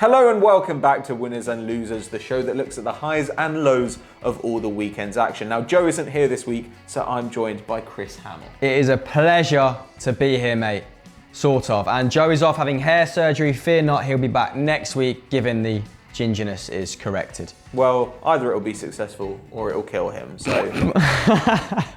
Hello and welcome back to Winners and Losers, the show that looks at the highs and lows of all the weekend's action. Now, Joe isn't here this week, so I'm joined by Chris Hamill. It is a pleasure to be here, mate. Sort of. And Joe is off having hair surgery. Fear not, he'll be back next week, given the gingerness is corrected. Well, either it'll be successful or it'll kill him, so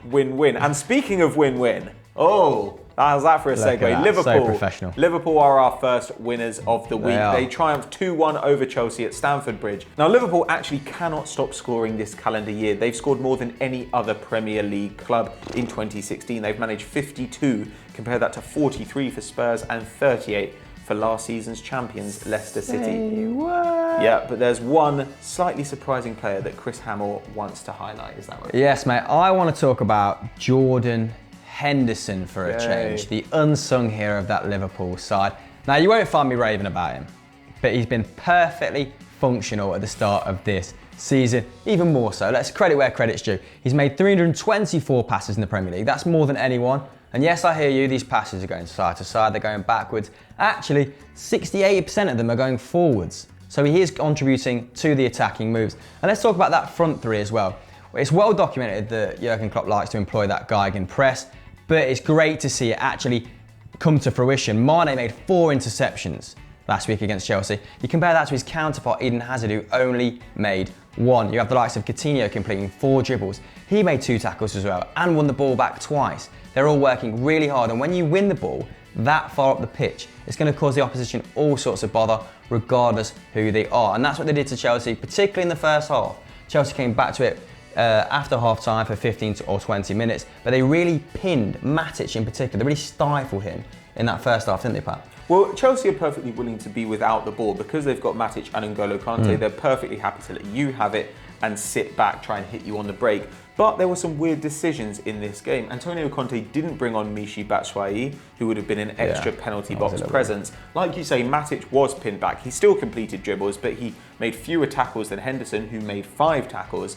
win-win. And speaking of win-win, how's that for a segue? Liverpool. So professional. Liverpool are our first winners of the week. They triumphed 2-1 over Chelsea at Stamford Bridge. Now, Liverpool actually cannot stop scoring this calendar year. They've scored more than any other Premier League club in 2016. They've managed 52. Compare that to 43 for Spurs and 38 for last season's champions, Leicester City. Say what? Yeah, but there's one slightly surprising player that Chris Hamill wants to highlight. Is that right? Yes, mate. I want to talk about Jordan Henderson for a change, the unsung hero of that Liverpool side. Now, you won't find me raving about him, but he's been perfectly functional at the start of this season, even more so. Let's credit where credit's due. He's made 324 passes in the Premier League. That's more than anyone. And yes, I hear you, these passes are going side to side, they're going backwards. Actually, 68% of them are going forwards. So he is contributing to the attacking moves. And let's talk about that front three as well. It's well documented that Jurgen Klopp likes to employ that Geigen press, but it's great to see it actually come to fruition. Mane made 4 interceptions last week against Chelsea. You compare that to his counterpart, Eden Hazard, who only made 1. You have the likes of Coutinho completing 4 dribbles. He made 2 tackles as well and won the ball back twice. They're all working really hard, and when you win the ball that far up the pitch, it's going to cause the opposition all sorts of bother, regardless who they are. And that's what they did to Chelsea, particularly in the first half. Chelsea came back to it after half time for 15 or 20 minutes, but they really pinned Matic in particular. They really stifled him in that first half, didn't they, Pat? Well, Chelsea are perfectly willing to be without the ball because they've got Matic and N'Golo Kante. They're perfectly happy to let you have it and sit back, try and hit you on the break. But there were some weird decisions in this game. Antonio Conte didn't bring on Michy Batshuayi, who would have been an extra penalty box presence. Like you say, Matic was pinned back. He still completed dribbles, but he made fewer tackles than Henderson, who made 5 tackles.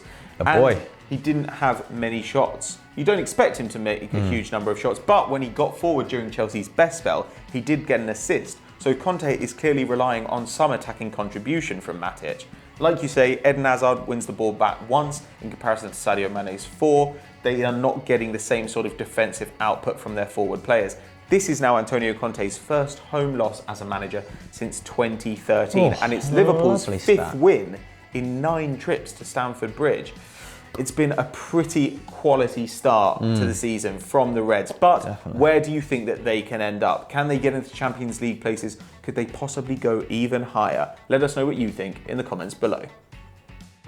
He didn't have many shots. You don't expect him to make a huge number of shots, but when he got forward during Chelsea's best spell, he did get an assist. So Conte is clearly relying on some attacking contribution from Matic. Like you say, Eden Hazard wins the ball back once in comparison to Sadio Mane's 4. They are not getting the same sort of defensive output from their forward players. This is now Antonio Conte's first home loss as a manager since 2013, and it's Liverpool's 5th win in 9 trips to Stamford Bridge. It's been a pretty quality start to the season from the Reds, but where do you think that they can end up? Can they get into Champions League places? Could they possibly go even higher? Let us know what you think in the comments below.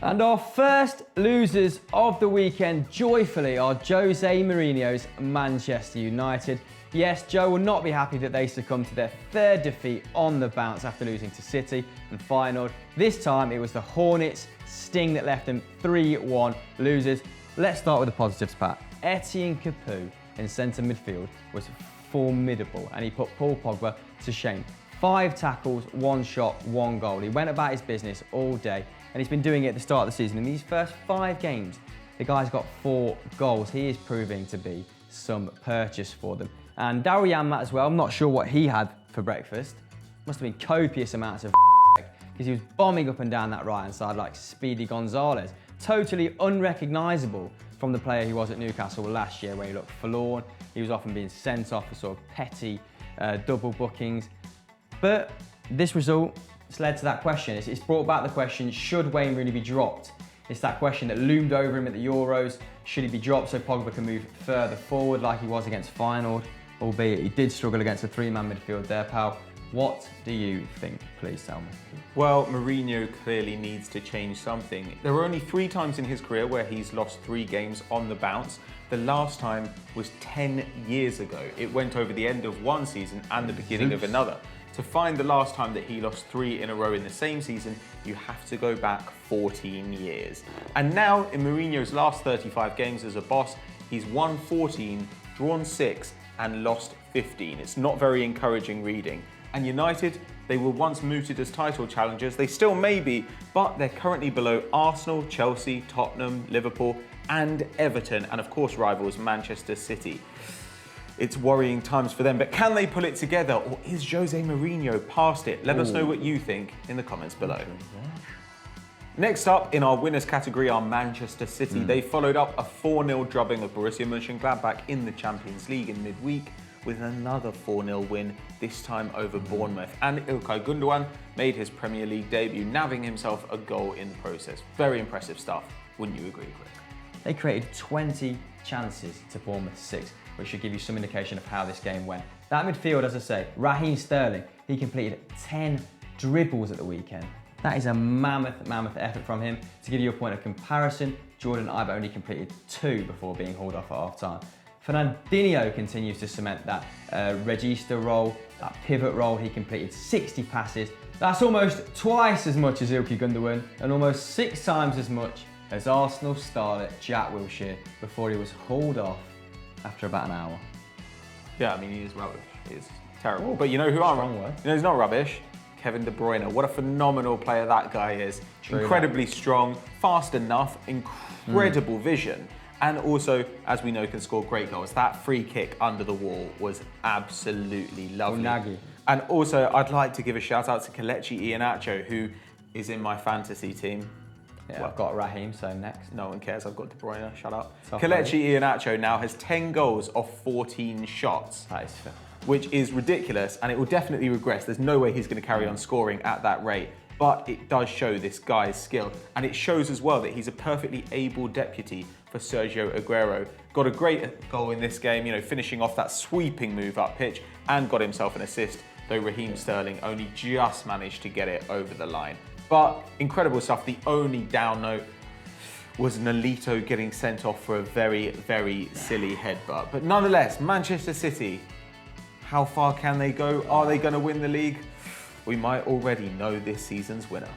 And our first losers of the weekend, joyfully, are Jose Mourinho's Manchester United. Yes, Joe will not be happy that they succumbed to their 3rd defeat on the bounce after losing to City and Feyenoord. This time it was the Hornets' sting that left them 3-1 losers. Let's start with the positives, Pat. Etienne Capoue in centre midfield was formidable, and he put Paul Pogba to shame. 5 tackles, 1 shot, 1 goal. He went about his business all day, and he's been doing it at the start of the season. In these first 5 games, the guy's got 4 goals. He is proving to be some purchase for them. And Daryl Janmaat as well, I'm not sure what he had for breakfast. Must have been copious amounts of because he was bombing up and down that right-hand side like Speedy Gonzalez. Totally unrecognisable from the player he was at Newcastle last year, where he looked forlorn. He was often being sent off for sort of petty double bookings. But this result has led to that question. It's brought back the question, should Wayne Rooney be dropped? It's that question that loomed over him at the Euros. Should he be dropped so Pogba can move further forward like he was against Feyenoord? Albeit he did struggle against a 3-man midfield there, pal. What do you think? Please tell me. Well, Mourinho clearly needs to change something. There were only 3 times in his career where he's lost 3 games on the bounce. The last time was 10 years ago. It went over the end of one season and the beginning of another. To find the last time that he lost 3 in a row in the same season, you have to go back 14 years. And now, in Mourinho's last 35 games as a boss, he's won 14, drawn 6, and lost 15. It's not very encouraging reading. And United, they were once mooted as title challengers. They still may be, but they're currently below Arsenal, Chelsea, Tottenham, Liverpool, and Everton, and of course rivals Manchester City. it's worrying times for them. But can they pull it together, or is Jose Mourinho past it? Let us know what you think in the comments below. Next up in our winners category are Manchester City. They followed up a 4-0 drubbing of Borussia Mönchengladbach in the Champions League in midweek with another 4-0 win, this time over Bournemouth. And Ilkay Gundogan made his Premier League debut, nabbing himself a goal in the process. Very impressive stuff, wouldn't you agree, Chris? They created 20 chances to Bournemouth 6, which should give you some indication of how this game went. That midfield, as I say, Raheem Sterling, he completed 10 dribbles at the weekend. That is a mammoth effort from him. To give you a point of comparison, Jordan Ibe only completed 2 before being hauled off at half-time. Fernandinho continues to cement that regista role, that pivot role. He completed 60 passes. That's almost twice as much as Ilkay Gundogan and almost 6 times as much as Arsenal starlet Jack Wilshere before he was hauled off after about an hour. Yeah, I mean, he is rubbish. He is terrible. But you know who aren't? You know he's not rubbish? Kevin De Bruyne. What a phenomenal player that guy is. Incredibly strong, fast enough, incredible vision. And also, as we know, can score great goals. That free kick under the wall was absolutely lovely. Unagi. And also, I'd like to give a shout out to Kelechi Iheanacho, who is in my fantasy team. Yeah, I've got Raheem, so next. No one cares, I've got De Bruyne, shut up. Kelechi Iheanacho now has 10 goals off 14 shots. That is fair. Which is ridiculous, and it will definitely regress. There's no way he's going to carry on scoring at that rate. But it does show this guy's skill. And it shows as well that he's a perfectly able deputy for Sergio Aguero. Got a great goal in this game, you know, finishing off that sweeping move up pitch, and got himself an assist, though Raheem Sterling only just managed to get it over the line. But incredible stuff. The only down note was Nolito getting sent off for a very, very silly headbutt. But nonetheless, Manchester City, how far can they go? Are they going to win the league? We might already know this season's winner.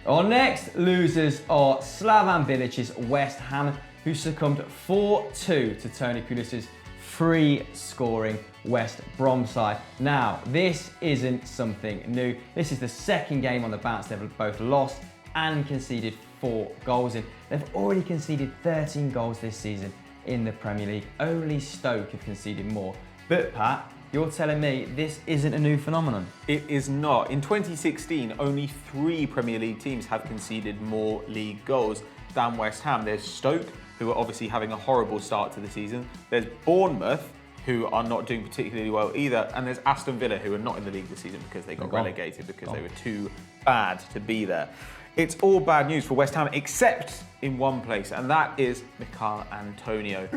Our next losers are Slavan Bilic's West Ham, who succumbed 4-2 to Tony Pulis's free-scoring West Brom side. Now, this isn't something new. This is the second game on the bounce. They've both lost and conceded 4 goals in. They've already conceded 13 goals this season in the Premier League. Only Stoke have conceded more. But Pat, you're telling me this isn't a new phenomenon? It is not. In 2016, only 3 Premier League teams have conceded more league goals than West Ham. There's Stoke, who are obviously having a horrible start to the season. There's Bournemouth, who are not doing particularly well either. And there's Aston Villa, who are not in the league this season because they got relegated because they were too bad to be there. It's all bad news for West Ham, except in one place, and that is Mikel Antonio.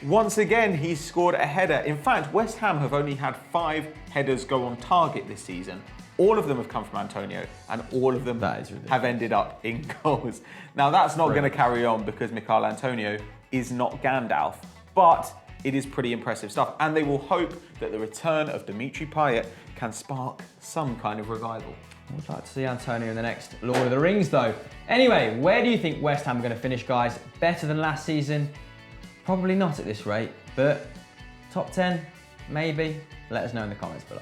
Once again, he's scored a header. In fact, West Ham have only had 5 headers go on target this season. All of them have come from Antonio, and all of them have ended up in goals. Now, that's not going to carry on because Mikel Antonio is not Gandalf, but it is pretty impressive stuff, and they will hope that the return of Dimitri Payet can spark some kind of revival. I'd like to see Antonio in the next Lord of the Rings, though. Anyway, where do you think West Ham are going to finish, guys? Better than last season? Probably not at this rate, but top 10, maybe? Let us know in the comments below.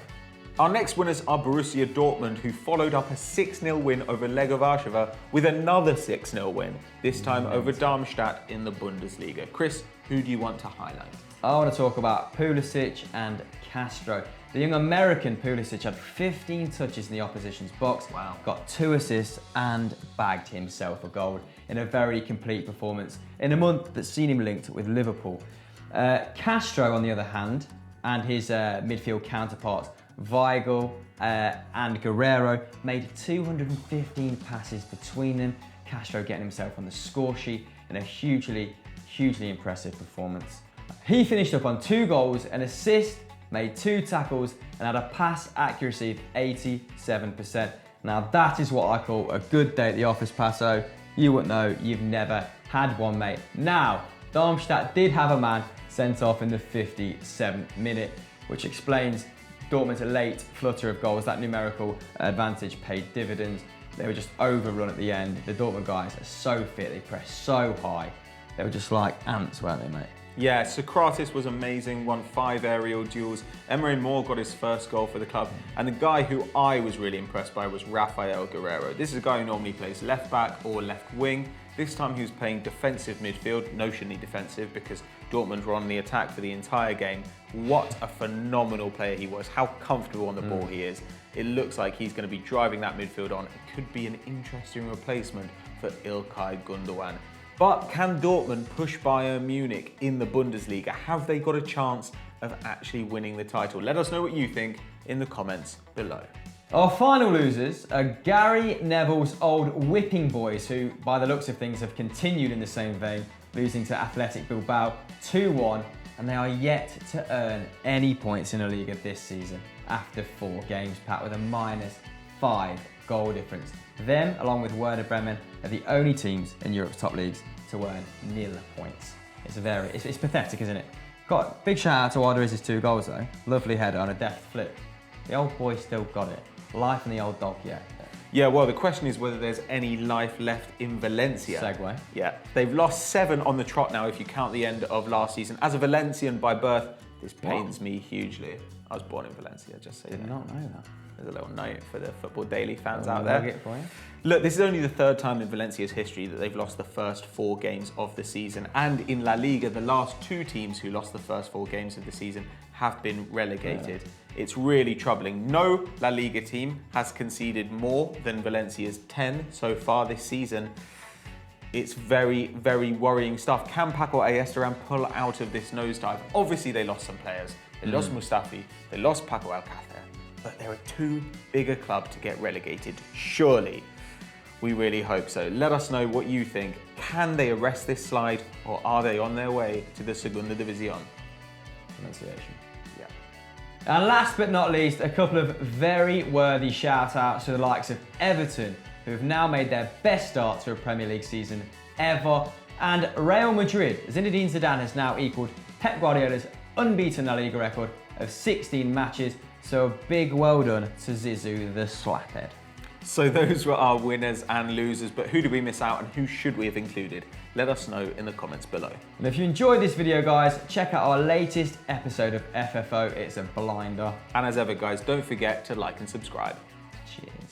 Our next winners are Borussia Dortmund, who followed up a 6-0 win over Lega Warszawa with another 6-0 win, this time over Darmstadt in the Bundesliga. Chris, who do you want to highlight? I want to talk about Pulisic and Castro. The young American Pulisic had 15 touches in the opposition's box, got 2 assists and bagged himself a goal in a very complete performance in a month that's seen him linked with Liverpool. Castro, on the other hand, and his midfield counterparts, Weigl and Guerrero, made 215 passes between them. Castro getting himself on the score sheet in a hugely impressive performance. He finished up on 2 goals, an assist, made 2 tackles, and had a pass accuracy of 87%. Now that is what I call a good day at the office, Passo. You wouldn't know, you've never had one, mate. Now, Darmstadt did have a man sent off in the 57th minute, which explains Dortmund's late flutter of goals. That numerical advantage paid dividends. They were just overrun at the end. The Dortmund guys are so fit, they press so high. They were just like ants, weren't they, mate? Yeah, Socrates was amazing, won 5 aerial duels. Emre Mor got his first goal for the club. And the guy who I was really impressed by was Rafael Guerreiro. This is a guy who normally plays left back or left wing. This time he was playing defensive midfield, notionally defensive, because Dortmund were on the attack for the entire game. What a phenomenal player he was. How comfortable on the ball he is. It looks like he's going to be driving that midfield on. It could be an interesting replacement for İlkay Gundogan. But can Dortmund push Bayern Munich in the Bundesliga? Have they got a chance of actually winning the title? Let us know what you think in the comments below. Our final losers are Gary Neville's old whipping boys, who, by the looks of things, have continued in the same vein, losing to Athletic Bilbao 2-1, and they are yet to earn any points in La Liga this season after 4 games, Pat, with a -5 goal difference. Them, along with Werder Bremen, are the only teams in Europe's top leagues to earn 0 points. It's pathetic, isn't it? Got big shout out to Alderweireld 2 goals though. Lovely header on a deft flip. The old boy still got it. Life in the old dog yet. Yeah, well, the question is whether there's any life left in Valencia. Segue. Yeah, they've lost 7 on the trot now if you count the end of last season. As a Valencian by birth, this pains me hugely. I was born in Valencia, just so you know. Did not know that. There's a little note for the Football Daily fans out I'll there. get for you. Look, this is only the 3rd time in Valencia's history that they've lost the first 4 games of the season. And in La Liga, the last 2 teams who lost the first 4 games of the season have been relegated. Yeah. It's really troubling. No La Liga team has conceded more than Valencia's 10 so far this season. It's very, very worrying stuff. Can Paco Ayestaran pull out of this nosedive? Obviously, they lost some players. They lost Mustafi, they lost Paco Alcácer, but they're a too big a club to get relegated, surely. We really hope so. Let us know what you think. Can they arrest this slide, or are they on their way to the Segunda División? Pronunciation. Yeah. And last but not least, a couple of very worthy shout-outs to the likes of Everton, who have now made their best start to a Premier League season ever, and Real Madrid. Zinedine Zidane has now equalled Pep Guardiola's unbeaten La Liga record of 16 matches, so a big well done to Zizou the slaphead. So those were our winners and losers, but who did we miss out and who should we have included? Let us know in the comments below. And if you enjoyed this video, guys, check out our latest episode of FFO. It's a blinder. And as ever, guys, don't forget to like and subscribe. Cheers.